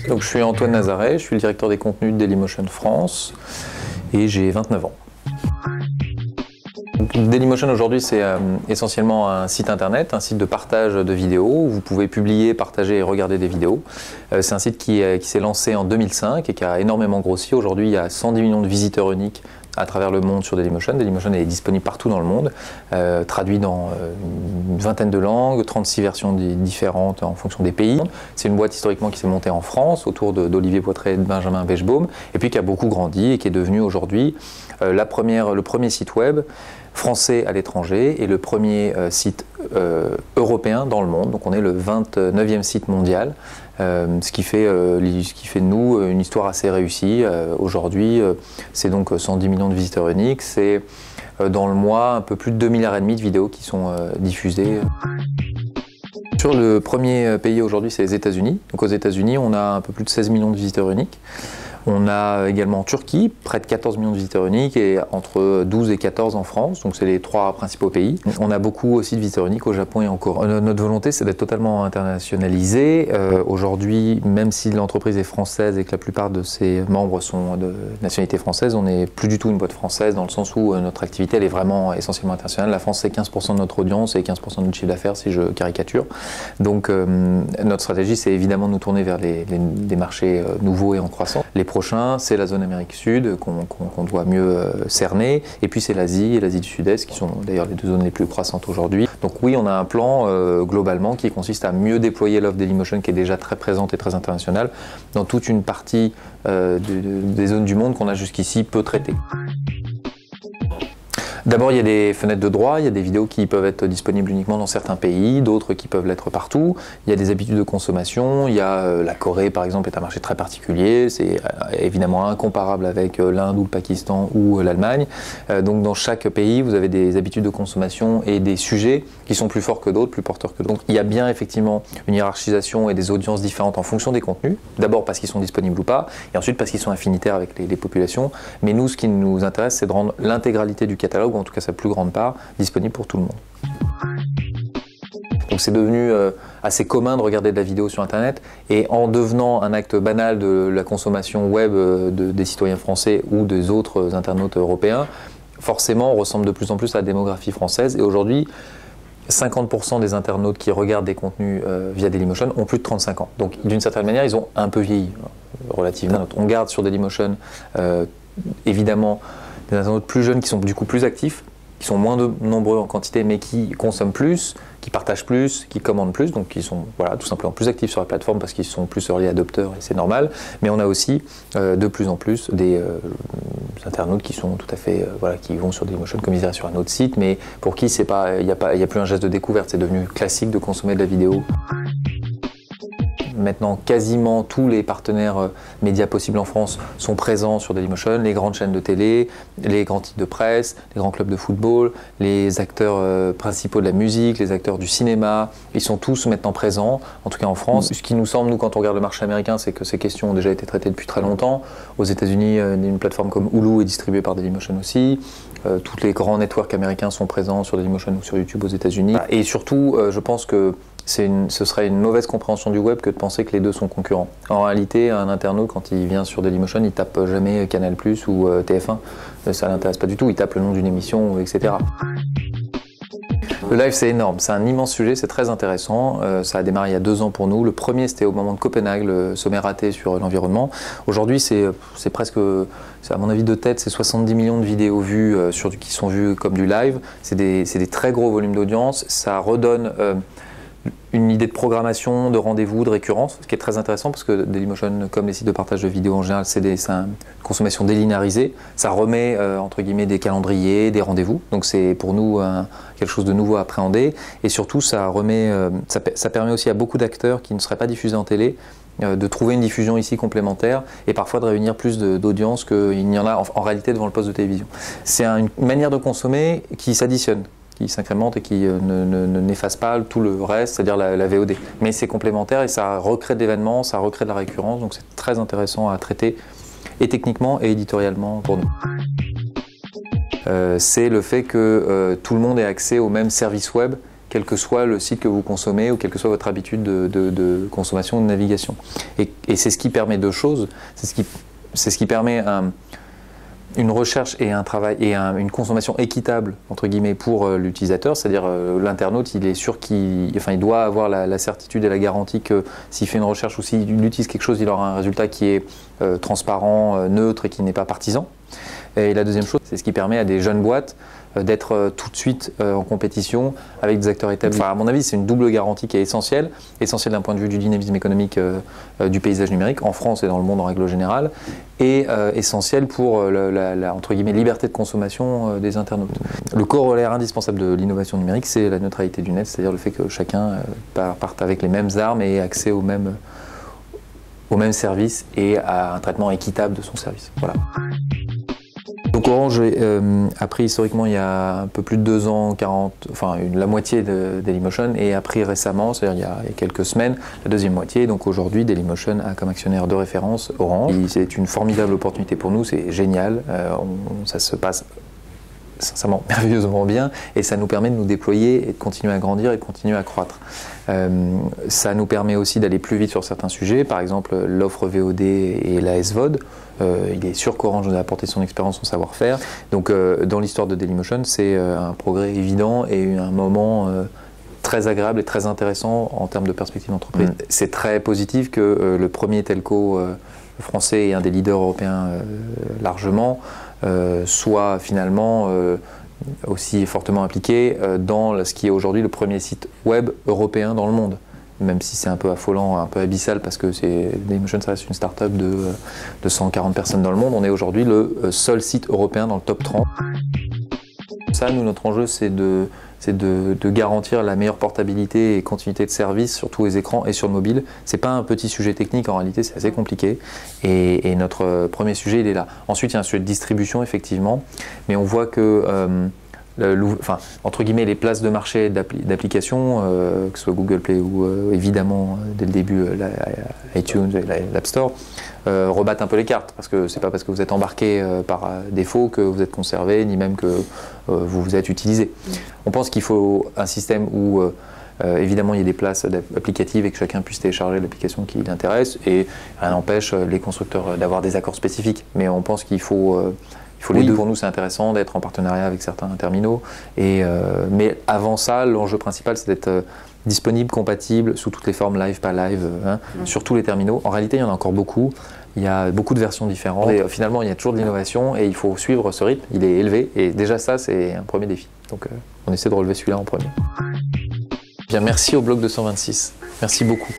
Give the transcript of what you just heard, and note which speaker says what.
Speaker 1: Donc, je suis Antoine Nazaret, je suis le directeur des contenus de Dailymotion France et j'ai 29 ans. Dailymotion aujourd'hui c'est essentiellement un site internet, un site de partage de vidéos où vous pouvez publier, partager et regarder des vidéos. C'est un site qui s'est lancé en 2005 et qui a énormément grossi. Aujourd'hui il y a 110 millions de visiteurs uniques à travers le monde sur Dailymotion. Dailymotion est disponible partout dans le monde, traduit dans une vingtaine de langues, 36 versions différentes en fonction des pays. C'est une boîte historiquement qui s'est montée en France autour d'Olivier Poitret et de Benjamin Bechbaum et puis qui a beaucoup grandi et qui est devenu aujourd'hui le premier site web français à l'étranger et le premier site européen dans le monde. Donc on est le 29e site mondial, ce qui fait de nous une histoire assez réussie. Aujourd'hui, c'est donc 110 millions de visiteurs uniques. C'est dans le mois un peu plus de 2,5 milliards de vidéos qui sont diffusées. Sur le premier pays aujourd'hui, c'est les États-Unis. Donc aux États-Unis, on a un peu plus de 16 millions de visiteurs uniques. On a également en Turquie, près de 14 millions de visiteurs uniques et entre 12 et 14 en France, donc c'est les 3 principaux pays. On a beaucoup aussi de visiteurs uniques au Japon et en Corée. Notre volonté c'est d'être totalement internationalisé. Aujourd'hui, même si l'entreprise est française et que la plupart de ses membres sont de nationalité française, on n'est plus du tout une boîte française dans le sens où notre activité elle est vraiment essentiellement internationale. La France c'est 15% de notre audience et 15% de notre chiffre d'affaires si je caricature. Donc notre stratégie c'est évidemment de nous tourner vers des marchés nouveaux et en croissance. Les prochains, c'est la zone Amérique Sud qu'on doit mieux cerner, et puis c'est l'Asie et l'Asie du Sud-Est qui sont d'ailleurs les 2 zones les plus croissantes aujourd'hui. Donc oui, on a un plan globalement qui consiste à mieux déployer l'offre Dailymotion qui est déjà très présente et très internationale dans toute une partie des zones du monde qu'on a jusqu'ici peu traitées. D'abord, il y a des fenêtres de droit, il y a des vidéos qui peuvent être disponibles uniquement dans certains pays, d'autres qui peuvent l'être partout. Il y a des habitudes de consommation, il y a la Corée par exemple est un marché très particulier, c'est évidemment incomparable avec l'Inde ou le Pakistan ou l'Allemagne. Donc dans chaque pays, vous avez des habitudes de consommation et des sujets qui sont plus forts que d'autres, plus porteurs que d'autres. Donc il y a bien effectivement une hiérarchisation et des audiences différentes en fonction des contenus. D'abord parce qu'ils sont disponibles ou pas, et ensuite parce qu'ils sont affinitaires avec les populations. Mais nous, ce qui nous intéresse, c'est de rendre l'intégralité du catalogue, ou en tout cas sa plus grande part, disponible pour tout le monde. Donc c'est devenu assez commun de regarder de la vidéo sur internet, et en devenant un acte banal de la consommation web des citoyens français ou des autres internautes européens, forcément on ressemble de plus en plus à la démographie française, et aujourd'hui 50% des internautes qui regardent des contenus via Dailymotion ont plus de 35 ans. Donc d'une certaine manière ils ont un peu vieilli, relativement. On garde sur Dailymotion évidemment des internautes plus jeunes qui sont du coup plus actifs, qui sont moins nombreux en quantité mais qui consomment plus, qui partagent plus, qui commandent plus, donc qui sont voilà, tout simplement plus actifs sur la plateforme parce qu'ils sont plus early adopteurs et c'est normal. Mais on a aussi de plus en plus des internautes qui sont tout à fait voilà, qui vont sur Dailymotion comme ils iraient sur un autre site, mais pour qui c'est pas, il n'y a plus un geste de découverte, c'est devenu classique de consommer de la vidéo. Maintenant, quasiment tous les partenaires médias possibles en France sont présents sur Dailymotion, les grandes chaînes de télé, les grands titres de presse, les grands clubs de football, les acteurs principaux de la musique, les acteurs du cinéma, ils sont tous maintenant présents, en tout cas en France. Ce qui nous semble, nous, quand on regarde le marché américain, c'est que ces questions ont déjà été traitées depuis très longtemps. Aux États-Unis, une plateforme comme Hulu est distribuée par Dailymotion aussi. Tous les grands networks américains sont présents sur Dailymotion ou sur YouTube aux États-Unis. Et surtout, je pense que ce serait une mauvaise compréhension du web que de penser que les deux sont concurrents. En réalité, un internaute, quand il vient sur Dailymotion, il tape jamais Canal+ ou TF1. Ça ne l'intéresse pas du tout, il tape le nom d'une émission, etc. Le live, c'est énorme, c'est un immense sujet, c'est très intéressant. Ça a démarré il y a 2 ans pour nous. Le premier, c'était au moment de Copenhague, le sommet raté sur l'environnement. Aujourd'hui, c'est presque, à mon avis de tête, c'est 70 millions de vidéos vues qui sont vues comme du live. C'est des très gros volumes d'audience. Ça redonne une idée de programmation, de rendez-vous, de récurrence, ce qui est très intéressant parce que Dailymotion, comme les sites de partage de vidéos en général, c'est une consommation délinéarisée. Ça remet entre guillemets des calendriers, des rendez-vous. Donc c'est pour nous quelque chose de nouveau à appréhender. Et surtout, ça permet aussi à beaucoup d'acteurs qui ne seraient pas diffusés en télé de trouver une diffusion ici complémentaire et parfois de réunir plus d'audience qu'il n'y en a en réalité devant le poste de télévision. C'est une manière de consommer qui s'additionne, qui s'incrémente et qui n'efface pas tout le reste, c'est-à-dire la VOD. Mais c'est complémentaire et ça recrée de l'événement, ça recrée de la récurrence, donc c'est très intéressant à traiter, et techniquement et éditorialement pour nous. C'est le fait que tout le monde ait accès au même service web quel que soit le site que vous consommez ou quelle que soit votre habitude de consommation ou de navigation. Et c'est ce qui permet deux choses. C'est ce qui permet une recherche et un travail et une consommation équitable entre guillemets pour l'utilisateur, c'est-à-dire l'internaute, il est sûr il doit avoir la certitude et la garantie que s'il fait une recherche ou s'il utilise quelque chose, il aura un résultat qui est transparent, neutre et qui n'est pas partisan. Et la deuxième chose, c'est ce qui permet à des jeunes boîtes d'être tout de suite en compétition avec des acteurs établis. Enfin, à mon avis, c'est une double garantie qui est essentielle d'un point de vue du dynamisme économique du paysage numérique, en France et dans le monde en règle générale, et essentielle pour la entre guillemets, liberté de consommation des internautes. Le corollaire indispensable de l'innovation numérique, c'est la neutralité du net, c'est-à-dire le fait que chacun parte avec les mêmes armes et ait accès aux mêmes services et à un traitement équitable de son service. Voilà. Donc Orange a pris historiquement il y a un peu plus de 2 ans, la moitié de Dailymotion, et a pris récemment, c'est-à-dire il y a quelques semaines, la deuxième moitié. Donc aujourd'hui, Dailymotion a comme actionnaire de référence Orange. C'est une formidable opportunité pour nous, c'est génial, ça se passe sincèrement merveilleusement bien et ça nous permet de nous déployer et de continuer à grandir et de continuer à croître. Ça nous permet aussi d'aller plus vite sur certains sujets, par exemple l'offre VOD et la SVOD. Il est sûr qu'Orange nous a apporté son expérience, son savoir-faire. Donc dans l'histoire de Dailymotion, c'est un progrès évident et un moment très agréable et très intéressant en termes de perspective d'entreprise. C'est très positif que le premier telco français et un des leaders européens largement soit finalement aussi fortement impliqué dans ce qui est aujourd'hui le premier site web européen dans le monde. Même si c'est un peu affolant, un peu abyssal, parce que Dailymotion, ça reste une start-up de 140 personnes dans le monde. On est aujourd'hui le seul site européen dans le top 30. Ça, nous, notre enjeu, c'est de garantir la meilleure portabilité et continuité de service sur tous les écrans et sur le mobile. C'est pas un petit sujet technique, en réalité, c'est assez compliqué. Et notre premier sujet, il est là. Ensuite, il y a un sujet de distribution, effectivement, mais on voit que entre guillemets, les places de marché d'applications, que ce soit Google Play ou évidemment dès le début iTunes et l'App Store, rebattent un peu les cartes, parce que c'est pas parce que vous êtes embarqué par défaut que vous êtes conservé, ni même que vous êtes utilisé. On pense qu'il faut un système où évidemment il y a des places applicatives et que chacun puisse télécharger l'application qui l'intéresse, et rien n'empêche les constructeurs d'avoir des accords spécifiques, mais on pense qu'il faut les deux. Pour nous, c'est intéressant d'être en partenariat avec certains terminaux. Mais avant ça, l'enjeu principal, c'est d'être disponible, compatible, sous toutes les formes, live, pas live, sur tous les terminaux. En réalité, il y en a encore beaucoup. Il y a beaucoup de versions différentes. Et finalement, il y a toujours de l'innovation et il faut suivre ce rythme. Il est élevé et déjà ça, c'est un premier défi. Donc, on essaie de relever celui-là en premier. Bien, merci au Blog 226. Merci beaucoup.